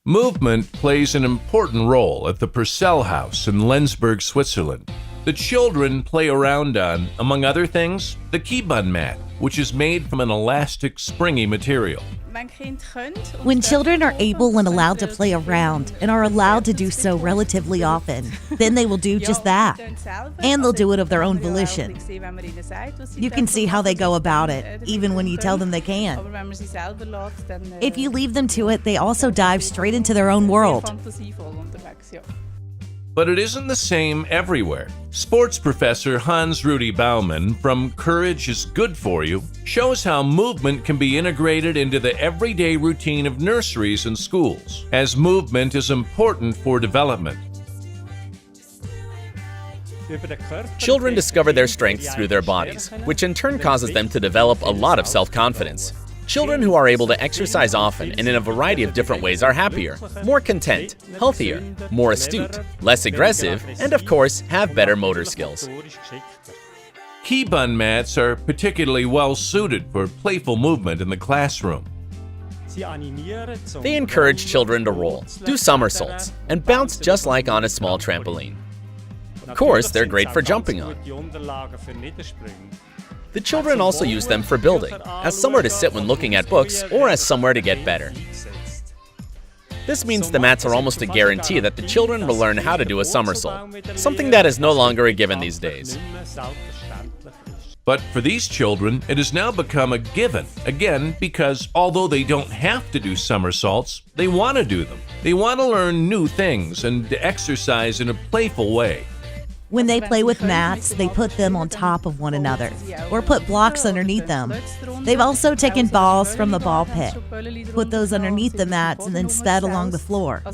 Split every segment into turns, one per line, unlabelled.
Movement plays an important role at the Purcell House in Lenzburg, Switzerland. The children play around on, among other things, the kybun mat, which is made from an elastic, springy material.
When children are able and allowed to play around and are allowed to do so relatively often, then they will do just that. And they'll do it of their own volition. You can see how they go about it, even when you tell them they can't. If you leave them to it, they also dive straight into their own world.
But it isn't the same everywhere. Sports professor Hans-Rudi Baumann from Courage is Good For You shows how movement can be integrated into the everyday routine of nurseries and schools, as movement is important for development.
Children discover their strengths through their bodies, which in turn causes them to develop a lot of self-confidence. Children who are able to exercise often and in a variety of different ways are happier, more content, healthier, more astute, less aggressive, and of course, have better motor skills.
Kybun mats are particularly well suited for playful movement in the classroom.
They encourage children to roll, do somersaults, and bounce just like on a small trampoline. Of course, they're great for jumping on. The children also use them for building, as somewhere to sit when looking at books or as somewhere to get better. This means the mats are almost a guarantee that the children will learn how to do a somersault, something that is no longer a given these days.
But for these children, it has now become a given, again, because although they don't have to do somersaults, they want to do them. They want to learn new things and to exercise in a playful way.
When they play with mats, they put them on top of one another, or put blocks underneath them. They've also taken balls from the ball pit, put those underneath the mats, and then sped along the floor.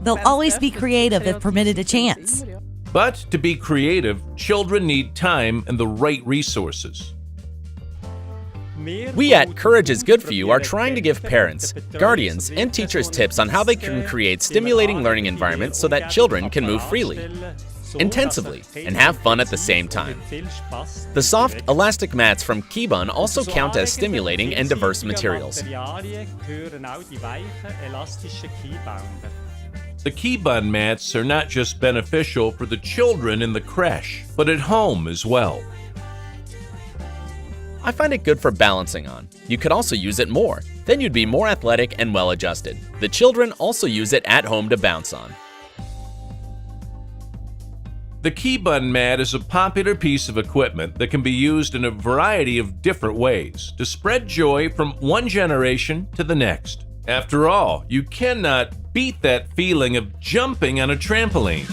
They'll always be creative if permitted a chance.
But to be creative, children need time and the right resources.
We at Courage is Good For You are trying to give parents, guardians, and teachers tips on how they can create stimulating learning environments so that children can move freely, intensively, and have fun at the same time. The soft, elastic mats from kybun also count as stimulating and diverse materials.
The kybun mats are not just beneficial for the children in the crèche, but at home as well.
I find it good for balancing on. You could also use it more. Then you'd be more athletic and well-adjusted. The children also use it at home to bounce on.
The kybun mat is a popular piece of equipment that can be used in a variety of different ways to spread joy from one generation to the next. After all, you cannot beat that feeling of jumping on a trampoline.